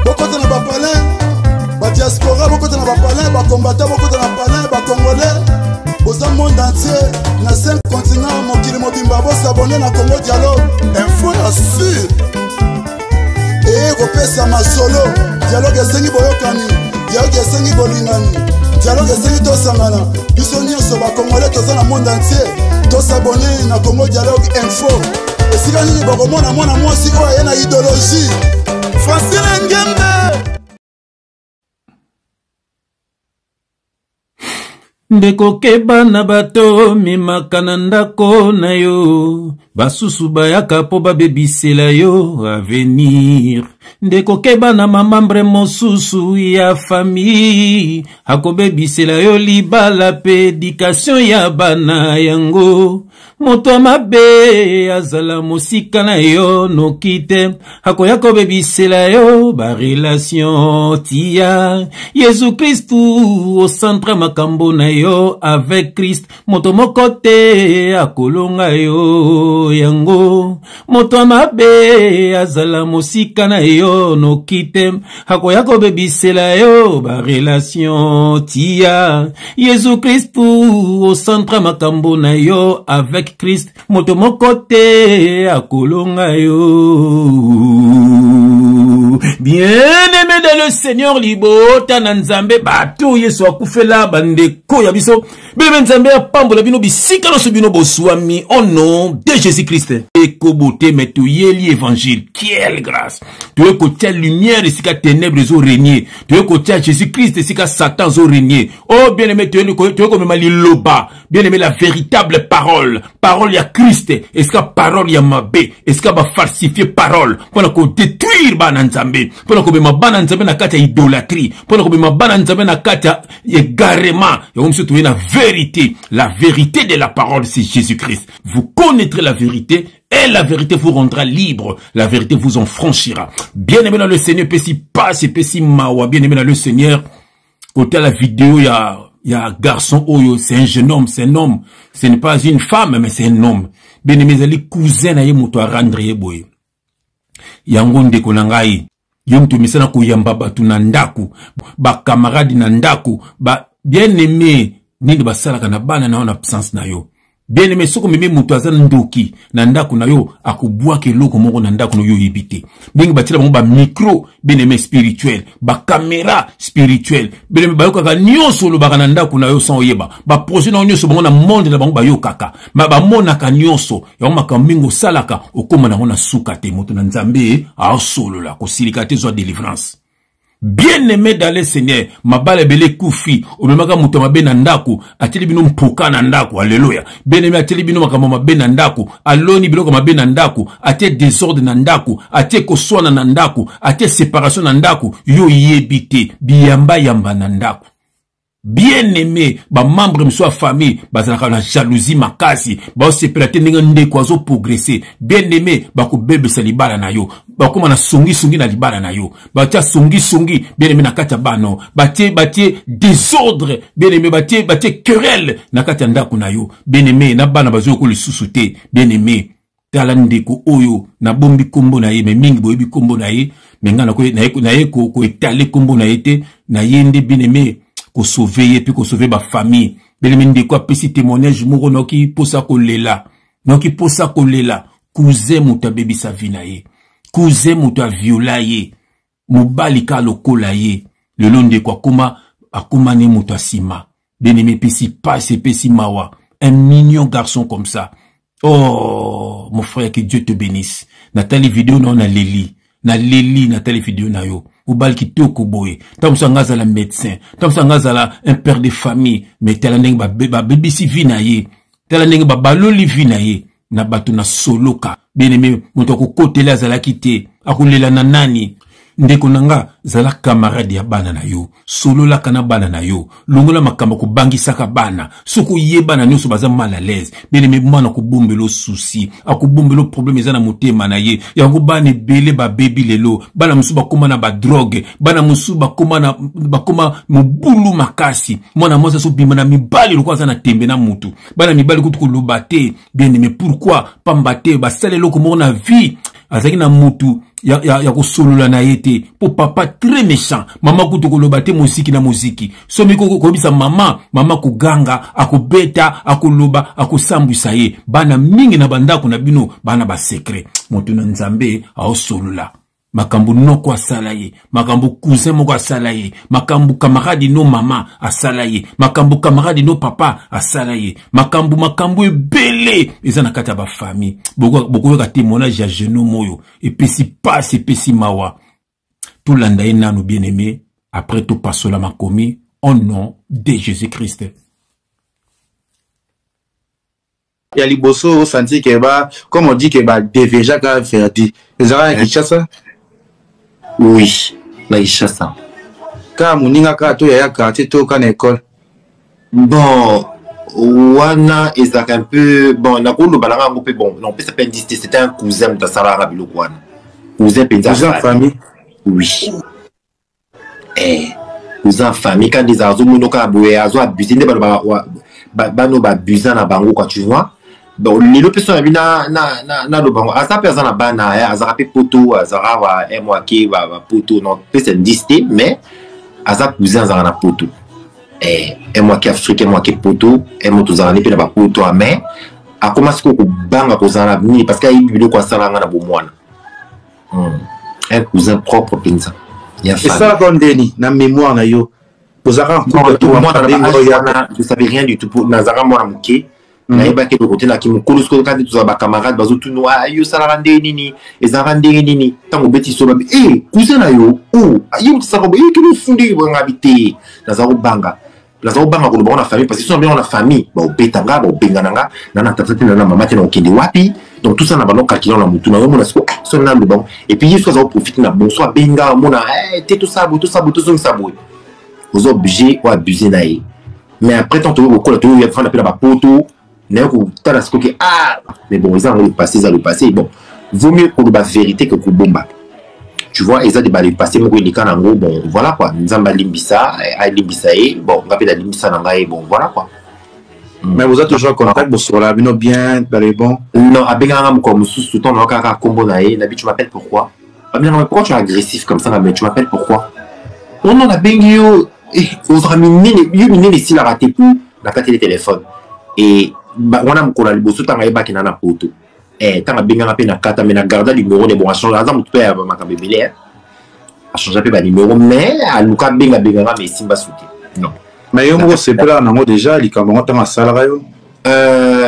Bokota na bapalin, ba diaspora, bokota na bapalin, ba combattant, bokota na palin, ba congolais. Boza monde entier, na 5 continents, mokili mobimba, bo s'abonner na Congo Dialogue. Info ya sûr. Et kopesa masolo, dialogue esengi boyokani, dialogue esengi bolingani, dialogue esengi tosangana. Biso nyonso ba congolais toza na monde entier, to s'abonner na Congo Dialogue Info. Esika nini bokomona mwana mwasi oyo aye na idéologie. Francine Ngembe. Ndeko keba na bato mimaka na ndako na yo basusu bayaka po babebisela yo avenir. Ndeko keba na mamambre mosusu ya famille akobebisela yo libala pe éducation ya bana yango. Moto mabe azala mosika na yo nokite akoya kobebisela yo ba relation tia Yesu Kristu au centre makambo na yo avec Christ. Moto mokote akolonga yo yango. Moto mabe azala mosika na yo nokite akoya kobebisela yo ba relation tia Yesu Kristu au centre makambo na yo avec Christ. Moto mokote akolonga yo. Bien-aimé dans le Seigneur libota na nzambe bato yesu akufela bandeko ya biso bebe nzambe ya pambola bino bisika no subino boswami au nom de Jésus-Christ. Ekobote metu yeli évangile. Quelle grâce. Tu es côté lumière et sika ténèbres au régner. Tu es côté Jésus-Christ et sika Satan au régner. Oh bien-aimé tu es comme mali loba. Bien-aimé la véritable parole. Parole ya Christ. Est-ce que parole ya mabé? Est-ce que ba falsifier parole? Pour qu'on détruire bana nzambe. Pour qu'on bema bana nzambe na kata idolâtrie. Pour qu'on bema bana nzambe na kata égarement. Et on se trouve la vérité. La vérité de la parole c'est Jésus-Christ. Vous connaîtrez la vérité. Et la vérité vous rendra libre. La vérité vous en franchira. Bien aimé dans le Seigneur, pesi passe, pesi mawa. Bien aimé dans le Seigneur. Côté à la vidéo, il y a un garçon, c'est un jeune homme, c'est un homme. Ce n'est pas une femme, mais c'est un homme. Bien aimé, les cousins, na yemoto rendre yeboye. Yangonde konangai. Yomto misana kuyamba batu na ndaku. Ba camarade na ndaku. Ba bien aimé, nini basala kana bana na on absence na yo. Bien aimé, soko meme mutu azana ndoki na ndaku na yo akubwake loko moko na ndaku no yo yibite. Bingi batila bango ba micro bien aimé spirituel, ba caméra spirituel. Bien aimé bayoka ka nyonso lo baka na ndaku na yo sans oyeba. Ba projet na nyonso bango na monde na bango ba yo kaka. Ma ba mona ka nyonso ya maka mingo salaka okoma na ona suka te moto na nzambe a solo la ko silikate zo délivrance. Bien aimé dans le Seigneur, ma bale bele koufi, ou même quand mouton ma benandaku, ateli bino mpoka nandaku, alléluia. Bien aimé ateli bino ma benandaku, aloni bino ma benandaku, ate désordre nandaku, ate koswana nandaku, ate séparation nandaku, yo yebite, biyamba yamba nandaku. Bien aimé, ba membre de sa famille, ba zalaka na jalousie makasi, ba séparate ninga ndeko azo progresser. Bien aimé, ba ko bebe salibala na yo, ba ko na songi na libala na yo, ba tia songi, bien aimé na kata bano, ba tie désordre, bien aimé ba tie querelle na kata ndako na yo, bien aimé na bana bazo ko le susute, bien aimé. Tala ndeko oyo na bombi kombo na ye me mingi boyebi kombo na ye, menga na ko étaler kombo na ye na yende bien aimé. Ko sauver puis ko sauver ba famille belemi ndeko apesi témoignage moko noki posa kolela cousin muta bebi sa vina ye cousin muta viola ye mobali ka lokola ye lelo ndeko akoma ne muta sima benemi pesi passe pesi mawa un mignon garçon comme ça. Oh mon frère, que Dieu te bénisse. Nathalie vidéo na leli Nathalie vidéo na yo Oubal qui toko boye. Tam sangaza la médecin. Tam sangaza la un père de famille. Mais tela neng ba baby si vinaye. Tela neng ba baloli vinaye. Na batu na soloka. Bien aimé, moto ko kote la zala kite. Akulela na nani. ndeko nanga zala camarade ya bana na yo solola kana bana na yo longola makambo ko bangisaka bana soko yebana nyonso baza mal à l'aise bene me mwana ko bombelo souci akubombelo problème ezana motema na ye yango bana ebele ba baby lelo bana musu bakoma na ba drogue bana musu bakoma mobulu makasi mwana mwasa so bima na mibali lokwa za na tembe na mutu bana mibali kutu koloba te bien mais pourquoi pambate basale loko mona vie azaki na mutu ya kosolola na yete po papa très méchant mama kutu koloba te muziki na muziki somi kobisa mama kuganga akobeta akoloba akosambwisa ye bana mingi na bandako na bino bana ba secret mutu na nzambe aosolola makambu noko asala ye makambu cousin moko asala ye makambu camarade no mama asala ye makambu camarade no papa asala ye makambu ebele eza na kati ya ba famille boko ka témoignage ya jeune moyo epesi passe epesi mawa tout landa ye nanu bien aimé après tout pasola makomi au nom de Jésus-Christ. Il y a liboso senti que comme on dit que déjà quand faire dit les arabes qui chassent. Oui, là il chasse. Quand moninga ka to ya quartier to kan école. Bon, wana ezaka un peu bon na kolo balanga un peu bon. Non, c'est pas un disté, c'était un cousin de Salara Bilokwana. Cousin famille. Oui. Cousin famille quand des azo monoka boye azo abusé ne ba no ba abuser na bango quoi tu vois. Bon, les personnes na lo bango asa personne na bana ya azara pe poto azara wa emwake ba poto non peut c'est disté mais asa cousin azara na poto emwake africain emwake poto emoto azara ne pe na ba poto mais a commencé ko banga ko zara ni parce qu'il bibilo ko sala nga na bomwana un cousin propre pinza ya fa ça kondeni na mémoire na yo kozara ko to moi je savais rien du tout pour nazara moi muke na yeba ke côté na ki mukulu sko quand tu ba camarade bazo tout no ayo sala rande nini ezara ndenge nini tango beti so ba cousin na yo ayo ça ko ki no fundi bo ngabité nazaro banga ko lo na famille parce que sont bien na famille ba betanga ba bengananga na tata na mama tena okende wapi donc tout ça na balo calculer na mutu na yo mona sko so na le bon et puis yeso ça profiter na bon soit benga mona te tout ça vous obligé ou abuser na ye mais après tant que vous ko to ya fa na pela ba poto mais bon, ils ont le passé, bon, vaut mieux pour la vérité que pour bomba. Tu vois, ils ont des balles passé, mais bon, voilà quoi. Nous avons limbisa, bon, on va faire limbisa, bon, voilà quoi. Mais vous êtes toujours en contact, vous serez bien, bon. Non, avec un homme comme sous ton nom, combo naïe, tu m'appelles pourquoi? Pourquoi tu es agressif comme ça, tu m'appelles pourquoi? On a bien eu, on a mis les cils à rater pour la carte de téléphone. Et wana mkola liboso tanga yebaki na poto tanga benga pe na kata mais na garda numéro de bon a changer azam to ya makambe belé a changer pe ba numéro mais a luka benga mais simba souti non mais yo mo sepela na mo déjà likambo tanga salary yo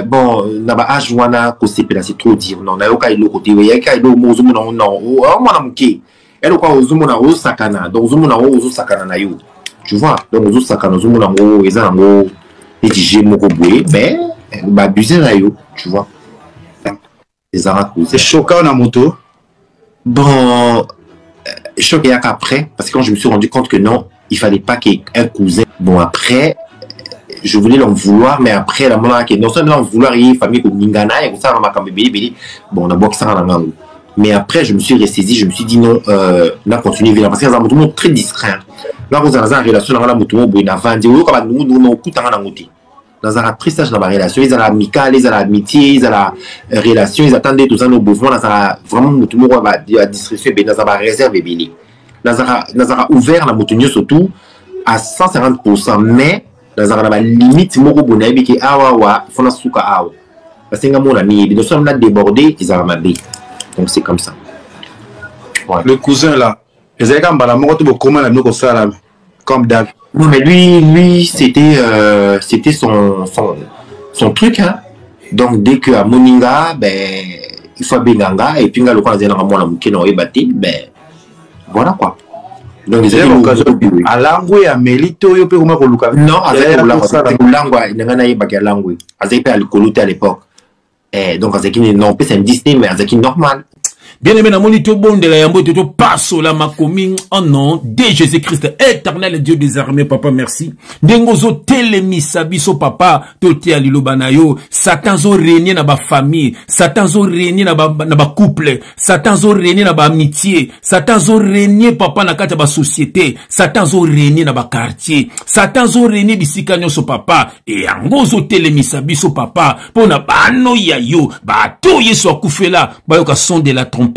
bon na ba age wana ko sepela c'est trop dire non na yo ka ilo côté ya ka ilo mo zumu non mwana muke elo kwa uzumu na o sakana donc uzumu na o sakana na yo tu vois donc uzumu sakana uzumu na o eza ngo et j'ai mon boué mais abuser là yo tu vois les arabes c'est choquant na moto bon choqué après parce que quand je me suis rendu compte que non il fallait pas qu'un cousin bon après je voulais l'en vouloir mais après la mona que non seulement l'en vouloir il famille comme ningana et ça m'a bébé bon on a boxé ça dans mais après je me suis ressaisi je me suis dit non là continuer parce que ça m'a très distrait là vous avez une relation dans la moto bon na vendre ou comme nous coûte en angoté dans un tristesse dans la relation ils ont l'amical ils ont l'amitié ils ont la relation ils attendaient tous nos besoins dans ça vraiment tout le monde va distribuer ben dans sa réserve bébé dans ça ouvert la moto surtout à 150% mais dans la limite moko bonabi qui awa fona suka awa parce que mon ami nous sommes là débordés ils ont mabé donc c'est comme ça ouais. Le cousin là ils avaient quand même moko to comment la nous ça comme d'hab. Non mais lui c'était son truc hein. Donc dès que à Moninga ben il faut benganga et puis ngalo kwa zena mwana mukeno ebate ben voilà quoi. Donc ils avaient à langue ya melito yo pe comment ko luka. Non avec langue ngana yebaki langue azai pe alikoluta à l'époque. Donc azaki non pe c'est un Disney mais azaki normal. Bien aimé, na monito bonde la yambo to passo la makomi en nom de Jésus-Christ, éternel Dieu des armées, papa, merci. Dengozo telemisa biso papa, tote aliloba na yo, Satan zo régner na ba famille, Satan zo régner na ba couple, Satan zo régner na ba amitié, Satan zo régner papa na kati ba société, Satan zo régner na ba quartier, Satan zo régner bisika nyonso papa, et angozo telemisa biso papa, pona bano ya yo, ba to yeso akufela, ba yoka son de la trompette,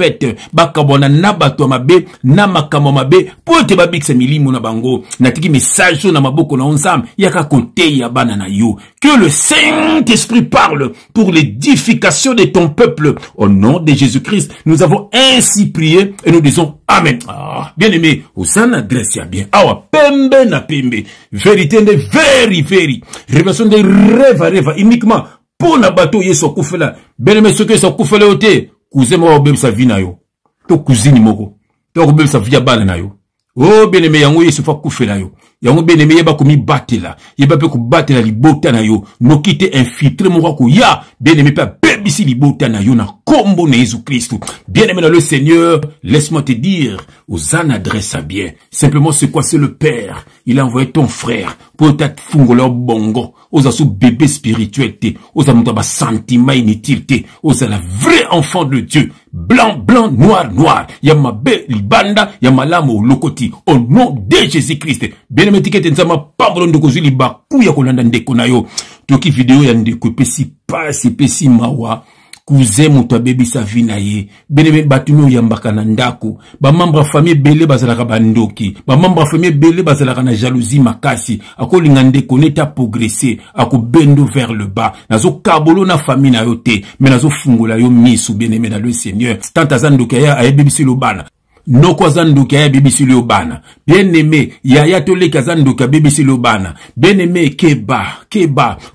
bakabona na bato mabe na makamo mabe po te babikisa milimo na bango natiki message na maboko na onzam yaka kote ya bana na yo. Que le Saint-Esprit parle pour l'édification de ton peuple au nom de Jésus-Christ. Nous avons ainsi prié et nous disons amen. Ah, bien aimé, osana adresse ya bien. Awa pembe na pembe. Vérité de very. Révélation de rêve uniquement pour na bato yeso kufela. Bien aimé, ce que so kufela ote cousin mo bebe sa vie na yo to cousine moko to bebe sa vie bana na yo. Oh bien aimé, yango yesu fa kufela yo yango bien aimé yeba ko mi batela yeba pe ko batela libota na yo no kite infiltré moko ko ya bien aimé pa bebisi libota na yo na kombo na Jésus Christ. Bien aimé dans le Seigneur, laisse-moi te dire aux adresse à bien simplement c'est quoi? C'est le Père. Il a envoyé ton frère pour te fungolo bongo aux asu bébé spirituel te aux amuta ba sentiment inutile te aux la vrai enfant de Dieu, blanc noir ya mabe libanda ya malamo lokoti au nom de Jésus-Christ. Bien aimé tikete nzama pambolo ndoko zuli baku ya kolanda ndeko na yo toki video ya ndeko pesi pasi pesi mawa cousin muto baby sa vie na ye beneme batuno yambaka na ndako ba membre famille belé bazalaka bandoki ba membre famille belé bazalaka na jalousie makasi akolinga ndeko neta progresser akobendo vers le bas nazo kabolo na famille na yo te mais nazo fungola yo misu beneme dans le Seigneur tanta zandoka ya ayebisi lobana Noko zanduka ya bibisi liobana. Bien aimé, yaya toleka zanduka bibisi liobana. Bien aimé, keba.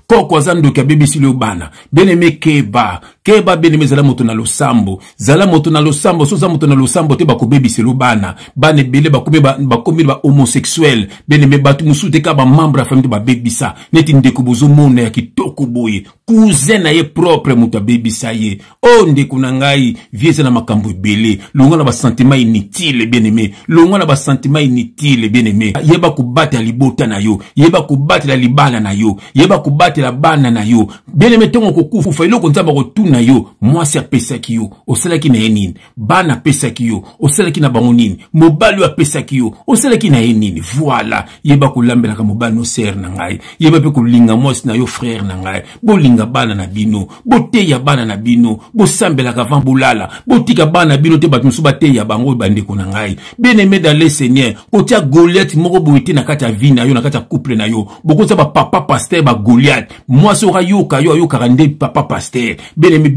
Koko zanduka bibisi liobana. Bien aimé, keba bien aimé, zala moto na losambo. Zala moto na losambo, so za moto na losambo te bako bibisi liobana. Bane bele bakomi ba homosexuel. Bien aimé, batu musute ka ba membre famille ba bebisa. Neti ndeko bozo mona ya kitoko boye. Cousin na ye propre muta bebisa ye. O ndeko na ngai, vieze na makambo bele. Longa na ba sentiment inutile, bien aimé. Longa na ba sentiment inutile, bien aimé. Yeba kubate la libota na yo. Yeba kubate la libala na yo. Yeba kubate la bana na yo. Bien aimé, tongo kukufu. Fa ilo konzamba kotuna yo. Mwasi a pesa ki yo. Osala ki na enini. Bana pesa ki yo. Osala ki na bangonini. Mobali wa pesa ki yo. Osala ki na enini. Voilà. Yeba kulambela ka mobali no ser na ngai. Yeba pe kulinga mwasi na yo frère na ngai. Bolinga bana na bino. Boteya bana na bino. Bosambela ka van bulala. Botika bana bino te batumusu bateya bango bandeko na ngai. Bien aimé dans le Seigneur. Kotia Goliath moko boite na kati ya vie na yo na kati ya couple na yo. Bokoza ba papa pasteur ba Goliath. Moi sera yoka yo karande papa pasteur. Bien aimé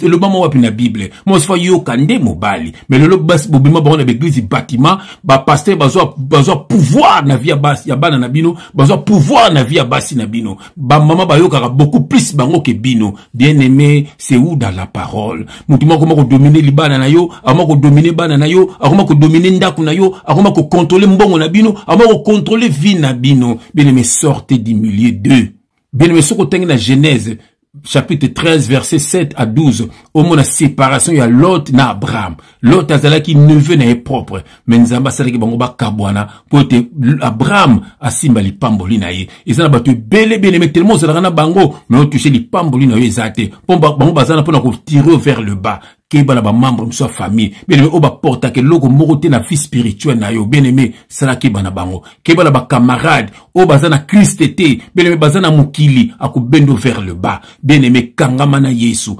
le moment wapi na Bible. Moi sera yoka nde mobali. Mais le bas bobima ba na église bâtiment ba pasteur bazo pouvoir na vie ya basi ya bana na bino, bazo pouvoir na vie ya basi na bino. Ba mama ba yoka beaucoup plus bango ke bino. Bien aimé, c'est où dans la parole. Mutima comment ko dominer libana na yo, ama ko dominer bana na yo, akoma ko dominer ndaku na yo, akoma ko contrôler mbongo na bino, akoma ko contrôler vie na bino. Bien aimé, sortez du milieu d'eux. Bien aimé, ce que na Genèse chapitre 13 verset 7 à 12 au moment de séparation il y a Lot na Abraham. Lot azalaki neveu na propre mais nzamba salaki bango ba kabwana pour te Abraham asimba lipamboli na ye ezana batu bele bien aimé tellement zalaka na bango mais on toucher lipamboli na yo ezate pon bango bazana pona ko tirer vers le bas keba na ba membre de sa famille bien aimé o ba porta ke loko moko te na vie spirituelle na yo bien aimé sala keba na bango keba na ba camarade o bazana Christ te bien aimé bazana mukili akubendo vers le bas bien aimé kangamana Yesu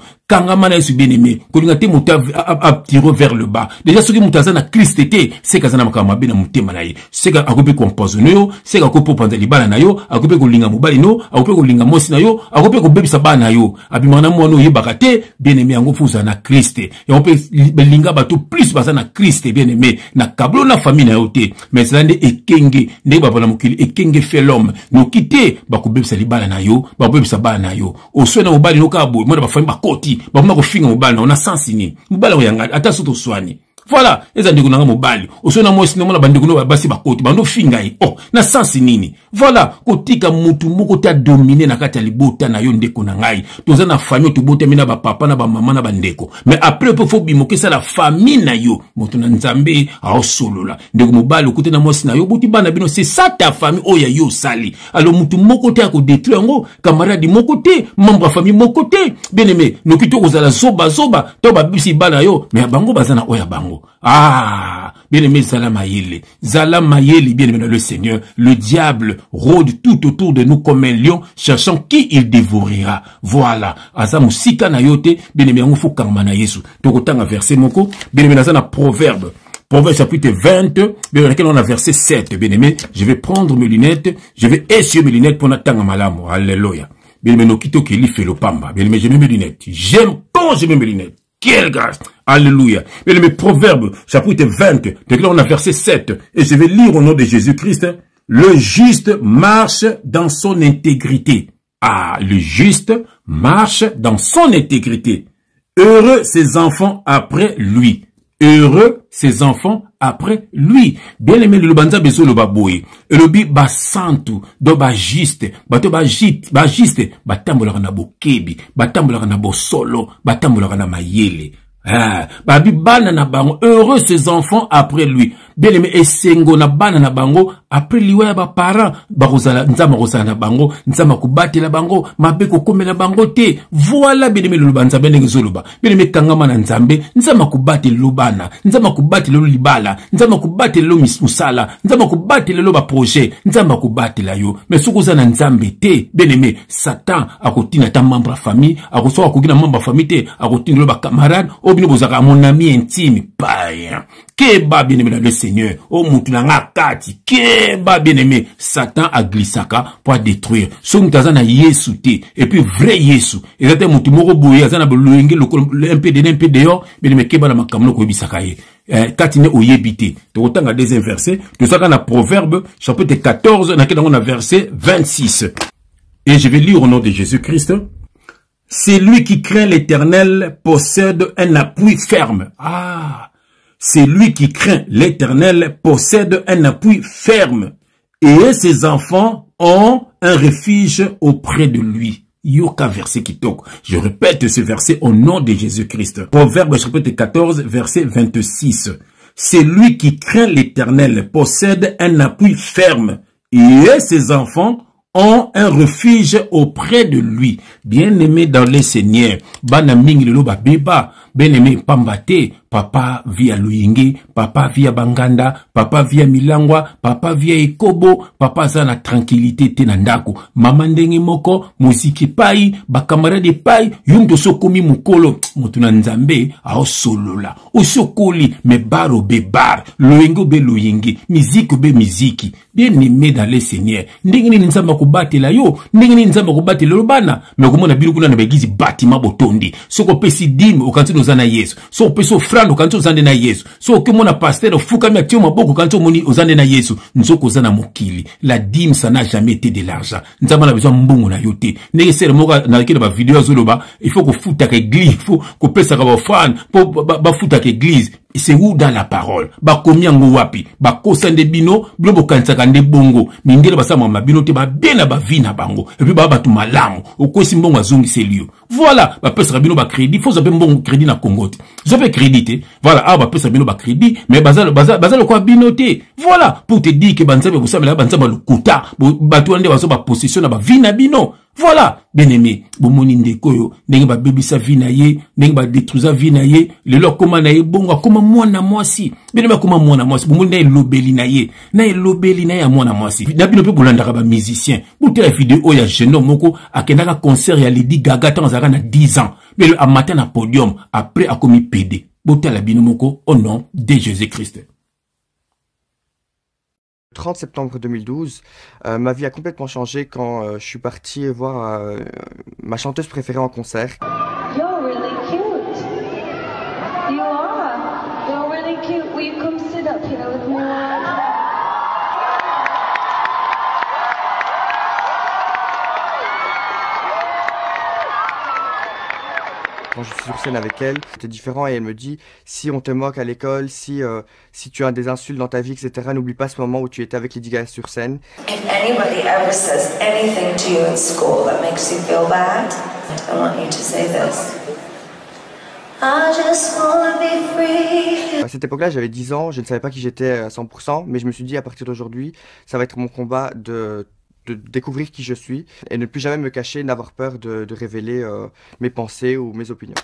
bien aimé kolinga te muta a tirer vers le bas déjà ce qui mutaza na Christ te c'est kazana makama bena mutema na ye c'est ka akope composer no c'est ka kopo panda libala na yo akope kolinga mobali no akope kolinga mosi na yo akope ko bebisa bana yo abimana mwana yebaka te bien aimé yango fuza na Christ et on peut linga bato plus basa na Christ bien aimé na kablo na famille na yo te mais cela nde ekenge nde ba bona mokili ekenge fait l'homme no kité ba ko bebisa libala na yo ba ko bebisa bana na yo oswe na mobali no kabo mo na ba famille ba koti ba ko finga mobali na ona sensi ni mobali oyanga ata soto swani Voilà, les andeko nanga mobali. Oso na mwesi na mona bandeko no basi bakoti, bando fingai. Oh, na sensi nini. Voilà, kotika mutu moko ta dominer na kati ya libota na yo ndeko na ngai. Toza na famille to bota mina ba papa na ba mama na bandeko. Mais après faut bimoke ça la famille na yo. Moto na nzambe a solola. Ndeko mobali kote na mwesi na yo boti bana bino c'est ça ta famille oya yo sali. Alors mutu moko te ko détruire ngo, camarade moko te, membre famille moko te. Bien aimé, nokito kozala zoba to ba bisi bana yo, mais bango bazana oya bango. Ah, bien aimé Zala Mayeli, bien aimé dans le Seigneur, le diable rôde tout autour de nous comme un lion, cherchant qui il dévorera. Voilà. Asa musika na yote, bien aimé, on faut karmana Yesu. Tokotanga verset moko, bien aimé, dans un proverbe. Proverbe chapitre 20, bien aimé, on a verset 7, bien aimé, je vais prendre mes lunettes, je vais essuyer mes lunettes pour n'attendre malamo. Alléluia. Bien aimé, nokito kili fait le pamba. Bien aimé, je mets mes lunettes. J'aime quand je mets mes lunettes. Quelle grâce! Alléluia. Bien aimé, Proverbe, chapitre 20, là on a verset 7, et je vais lire au nom de Jésus-Christ, le juste marche dans son intégrité. Ah, le juste marche dans son intégrité. Heureux ses enfants après lui. Heureux ses enfants après lui. Bien aimé, le banza beso le baboye. Et le bi ba santu, do ba juste, bato ba juste, batambola na bokebi, batambola na bo solo, batambola na mayele. Ah, babi bana na bango, heureux ses enfants après lui. Bien aimé, esengo na bana na bango, après lui ba parents, barozala, nzama rozala na bango, nzama kubati la bango, mabeko kome na bango te. Voilà, bien aimé, le banza bene zoluba. Bien aimé, kangama na nzambe, nzama kubati lubana, nzama kubati lo libala, nzama kubati lo musala, nzama kubati lo ba projet, nzama kubati la yo. Mais sukuza na nzambe te, bien aimé, Satan, akotina ta membre famille, akosoa akokina membre famille te, akotina lo ba camarade, obino bozaka mon ami intime, païen. Keba bien aimé dans le Seigneur, oh moutunanga kati, keba bien aimé, Satan a glissaka pour détruire. So mutazana Yesu te, et puis vrai Yesu. Et là moutumoko boye, azana boluenge un peu dehors, bien aimé keba na makamno ko bisaka ye. Katine oyebite. To otanga deuxième verset, to saka na Proverbe chapitre 14, na on a verset 26. Et je vais lire au nom de Jésus-Christ. C'est lui qui craint l'Éternel possède un appui ferme. Ah, c'est lui qui craint l'Éternel possède un appui ferme. Et ses enfants ont un refuge auprès de lui. Yoka verset qui toque. Je répète ce verset au nom de Jésus-Christ. Proverbe chapitre 14, verset 26. C'est lui qui craint l'Éternel possède un appui ferme. Et ses enfants ont un refuge auprès de lui. Bien-aimé dans les Seigneurs, bana mingi lelo ba beba, bien-aimé pambate, papa via Luingi, papa via Banganda, papa via Milangwa, papa via Ikobo, papa zana tranquillité te nandako, mama ndenge moko, muziki pai, bakamarade pai, yunto sokomi mukolo, mutuna nzambe, ao solola, osokoli, me baro be bar, Luingo be Luingi, miziki be miziki, bien-aimé dans les Seigneurs, ndenge nzamba kubatela yo, ndenge nzamba kubatela lobana, me komona bilu kuna na begizi batima botondi, soko pesi dim, okanti nozana Yesu, so peso frando kanto ozande na Yesu, so okemona pasteur fukami atio maboko kanto moni ozande na Yesu, nzoko ozana mokili, la dîme ça n'a jamais été de l'argent, nzamba na besoin mbongo na yote, ndenge sere moka na kile ba vidéo zoloba, il faut ko futa ka église, il faut ko pesa ka ba fan, po ba futa ka église. C'est où dans la parole? Ba komi yango wapi? Ba kosande bino, bilo bokansaka nde bongo. Mindele basa mama bino te ba bena ba vina bango. Et puis ba batu malamu. Okosi mbongo azongi selio. Voilà, ba pesa bino ba crédit, faut zabe mbongo crédit na Congo. Zabe crédit. Voilà, ba pesa bino ba crédit, mais bazalo kwa bino te. Voilà, pour te dire que banzabe bosamela banzaba lukuta, batu ande baso ba possession na ba vina bino. Voilà, bien-aimé, bomoni ndeko yo, ndenge ba bebisa vina ye, ndenge ba détruisa vina ye, lelo koma na ye bongo koma mwana mwasi. Bien-aimé koma mwana mwasi, bomoni na lobeli na ye ya mwana mwasi. Na bino pe bolandaka ba musicien. Botela vidéo ya jeune moko akendaka concert ya Lady Gaga tant azaka na 10 ans. Mais le matin na podium après a commis PD. Botela bino moko au nom de Jésus-Christ. 30 septembre 2012, ma vie a complètement changé quand je suis parti voir ma chanteuse préférée en concert. You're really cute. You are. You're really cute. Will you come sit up here with me? Quand quand je suis sur scène avec elle. C'était différent et elle me dit, si on te moque à l'école, si tu as des insultes dans ta vie, etc., n'oublie pas ce moment où tu étais avec Lady Gaga sur scène. If anybody ever says anything to you in school that makes you feel bad, I want you to say this. I just wanna be free. À cette époque-là, j'avais 10 ans, je ne savais pas qui j'étais à 100%, mais je me suis dit, à partir d'aujourd'hui, ça va être mon combat de découvrir qui je suis et ne plus jamais me cacher, n'avoir peur de révéler mes pensées ou mes opinions.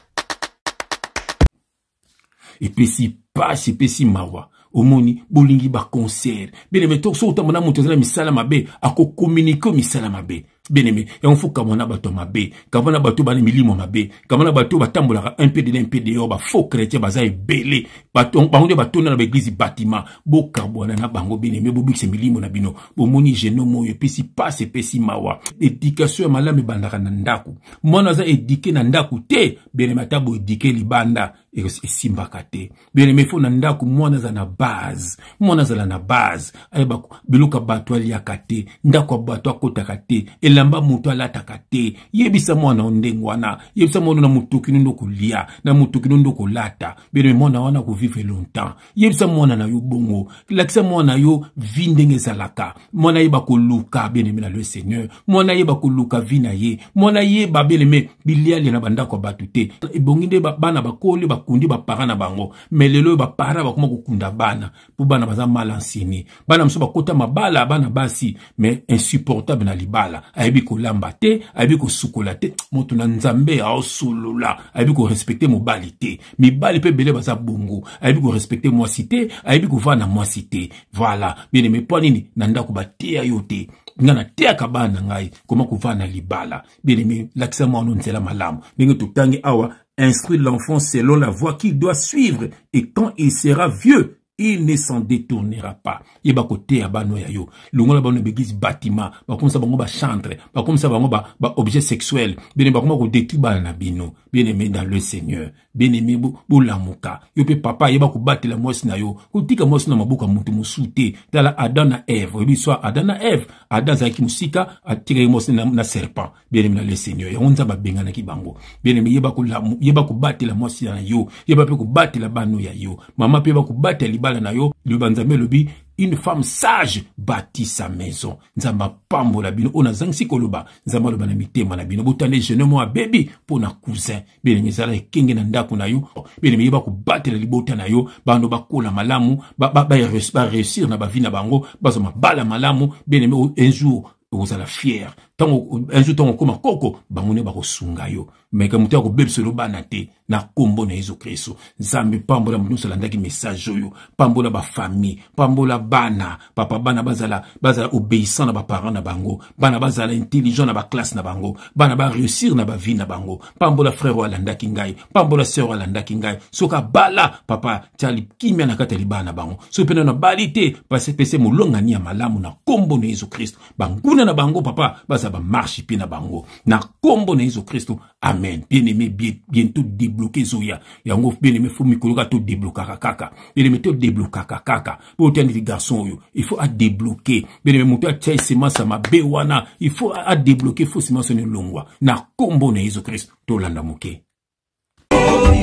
Et puis si passe, et puis si mawa. Omoni bolingi ba concert bene me to so tamona mutu zala misala mabe ako communiquer misala mabe bene me ya mfu kamona bato mabe kamona bato bana milimo mabe kamona bato batambola un peu de ba faux chrétien baza ebele bato bango bato na l'église bâtiment bo karbona na bango bene me bobikse milimo na bino bomoni genomo yo pesi passe pesi mawa éducation ya malame bandaka na ndaku mwana za éduquer na ndaku te bene matabo éduquer libanda esimbaka te bene me fo na ndaku mwana za na base mwana zala na base ayeba biluka bato aliaka te ndako bato akotaka te elamba mutu alataka te yebisa mwana ondengwana yebisa mwana na mutuki ndo kulia na mutuki ndo kolata bene mwana wana ko vivre longtemps yebisa mwana na yo bongo lakisa mwana yo vindenge zalaka mwana yeba ko luka bene na le Seigneur mwana yeba ko luka vina ye mwana yeba bene me biliali na bandako bato te ebonginde bana bakole bakundi ba parana bango melelo ba para ba kuma kukunda bana pour bana baza mal enseigné bana mso bakota mabala bana basi mais insupportable na libala ayebi ko lamba te ayebi ko sukola te moto na nzambe a osulula ayebi ko respecter mobali te mibali pe bele baza bongo ayebi ko respecter mwasi te ayebi ko vana mwasi te voilà bien me po nini na ndako batea yo te ngana tea kabana ngai koma ko vana libala bien me lakisa mwana nzela malamu ndenge tutangi awa instruire l'enfant selon la voie qu'il doit suivre et quand il sera vieux il ne s'en détournera pas. Il va côté à bano ya yo. Lungola bano begis bâtiment, ba comme ça bango ba chantre, ba comme ça bango ba objet sexuel. Bien ba ko détruire ba na bino. Bien aimé dans le Seigneur. Bien aimé bo lamuka. Yo pe papa yeba ko battre la mosi na yo. Ko tika mosi na mabuka mutu musute. Dans Adam na Ève, bi soit Adam na Ève, Adam zaki musika atire mosi na serpent. Bien aimé dans le Seigneur. Ya onza ba benga na kibango. Bien aimé yeba ko battre la mosi na yo. Yeba pe ko battre la bano ya yo. Mama pe ba ko battre na yo le banzame lobi une femme sage bâtit sa maison nzamba pambo la bino ona zangsi koloba nzamba loba na mitema na bino botande jeune moi baby pour na cousin bele mizala ekenge na ndako na yo bele miba ko batela libota na yo bando bakola malamu ba réussir na ba vie na bango bazo mabala malamu bele un jour vous allez fier un jour tango koma koko bangone ba kosunga yo mais comme tu ko bebselo banate na kombo na Yesu Kristo nzambe pambola munusa landaki message yo pambola ba famille pambola bana papa bana bazala obéissant na ba parents na bango bana bazala intelligent na ba classe na bango bana ba réussir na ba vie na bango pambola frère walandaki ngai pambola sœur walandaki ngai soka bala papa tali kimia na kateli bana bango so pena na balite parce pese molonga ni ya malamu na kombo na Yesu Kristo banguna na bango papa baza ba marche pina bango na kombo na Yesu Kristo amen bien-aimé bientôt débloquer zoya yango bien-aimé faut mikoloka to débloquer kaka bien-aimé to débloquer kaka pour tenir les garçons yo il faut à débloquer bien-aimé mutu a tchai semence ma bewana il faut à débloquer faut semence ne longwa na kombo na Yesu Kristo to landa moke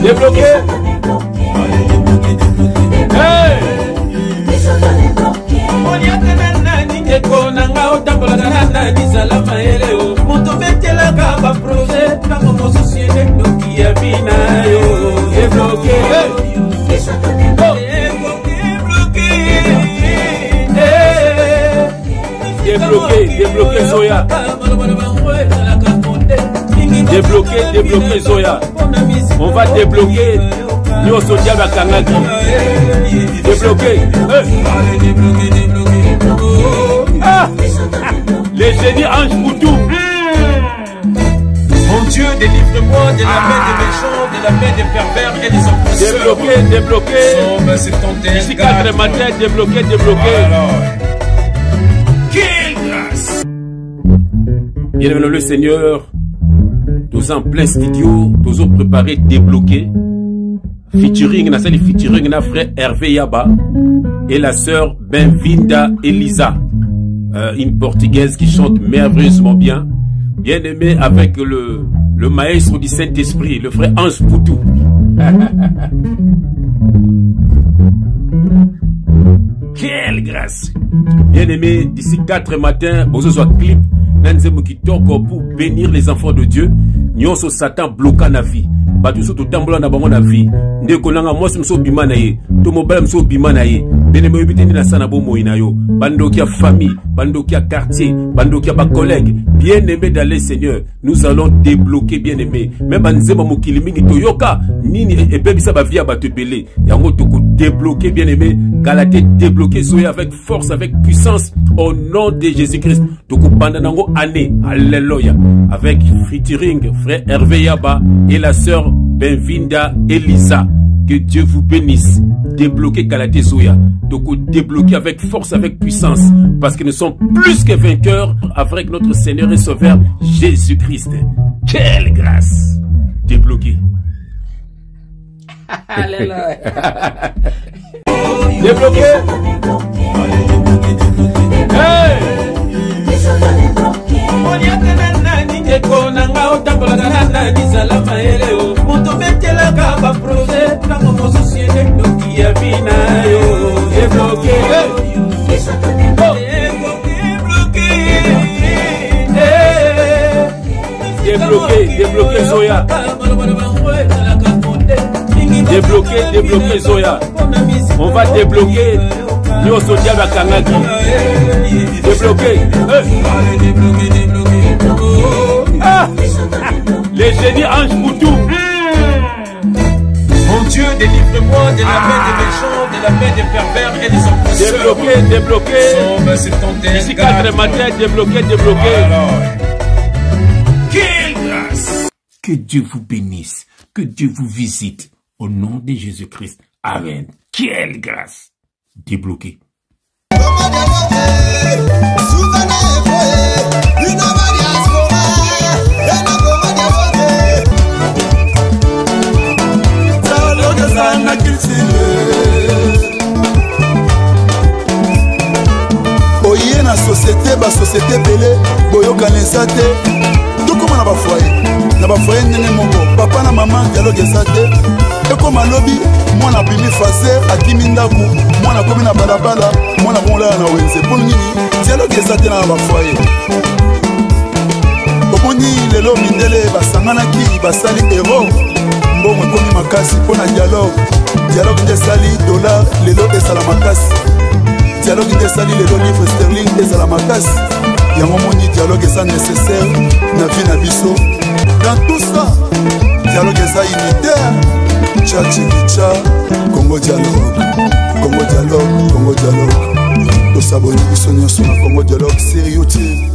débloquer hey konanga otambola kana dizala maele o moto betela ka ba projet na mo société doki ya bina yo débloqué débloqué Zoya débloqué Zoya on va débloquer nous sodia bakangaki débloqué ah, les génies anges pour tout. Mon Dieu, délivre-moi de la main des méchants, de la main des pervers et des oppresseurs. Débloqué. Ici 4 matins, débloqué. Alors, quelle grâce. Bienvenue le Seigneur. Tous en plein studio, tous préparés, débloqués. Featuring, na salle featuring na frère Hervé Yaba et la sœur Benvinda Elisa. Une portugaise qui chante merveilleusement bien, bien aimée avec le maestro du Saint-Esprit, le frère Ange Poutou. Quelle grâce! Bien-aimé, d'ici 4 matins, vous soit clip, Nanzemo qui toko pour bénir les enfants de Dieu. Nyonso Satan bloquant la vie. Batuso to tambola na bango na vie. Ndeko nanga mwasi mso bima na ye. To mobile mso bima na ye. Bien-aimé yobiteni na sana bomo ina yo. Bando qui a famille, bando qui a quartier, bando qui a ba collègue. Bien-aimé dans le Seigneur, nous allons débloquer bien-aimé. Même Banzema mokili mingi toyoka nini et bebisa ba vie ba te belé. Yango toko débloquer bien-aimé. Galaté débloquer soyez avec force, avec puissance au nom de Jésus-Christ. Toko pandanango année. Alléluia. Avec featuring frère Hervé Yaba et la sœur Benvinda Elisa. Que Dieu vous bénisse. Débloquer Galaté Zoya. Donc débloquer avec force, avec puissance. Parce que nous sommes plus que vainqueurs avec notre Seigneur et Sauveur Jésus-Christ. Quelle grâce. Débloquer. Alléluia. Débloquer. Hey! Débloquer Zoya. Débloquer Zoya. On va débloquer Nyoso Diaba Kangaki. Débloquer. Ah. Les génies Ange Poutou. Mon Dieu, délivre-moi de la main des méchants, de la main des pervers et des oppresseurs. Débloquer. Ici 4 matins, débloquer. Alors. Quelle grâce. Que Dieu vous bénisse. Que Dieu vous visite. Au nom de Jésus-Christ. Amen. Quelle grâce. Débloquer. Oye na société, ba société belé, boyoka eza te. Tokoma na bafoye ndenge moko, papa na mama dialogue eza te. Ekoma lobi, mwana bimi fase, akimi ndaku, mwana komi na balabala, mwana kongola na wenze. Pour nini, dialogue eza te na bafoye. Omoni lelo mindele basanganaki, basali héros. Mbongo ekomi makasi mpona dialogue. Dialogue nde esali dollar, lelo esala makasi. Dialogue nde esali lelo livre sterling ezala makasi. Yango moni dialogue eza nécessaire na vie na biso. Dans tout ça, dialogue eza unitaire. Tcha tchikicha, Congo dialogue. Congo dialogue, Congo dialogue. Tosaboni biso nyonso na Congo dialogue sur YouTube.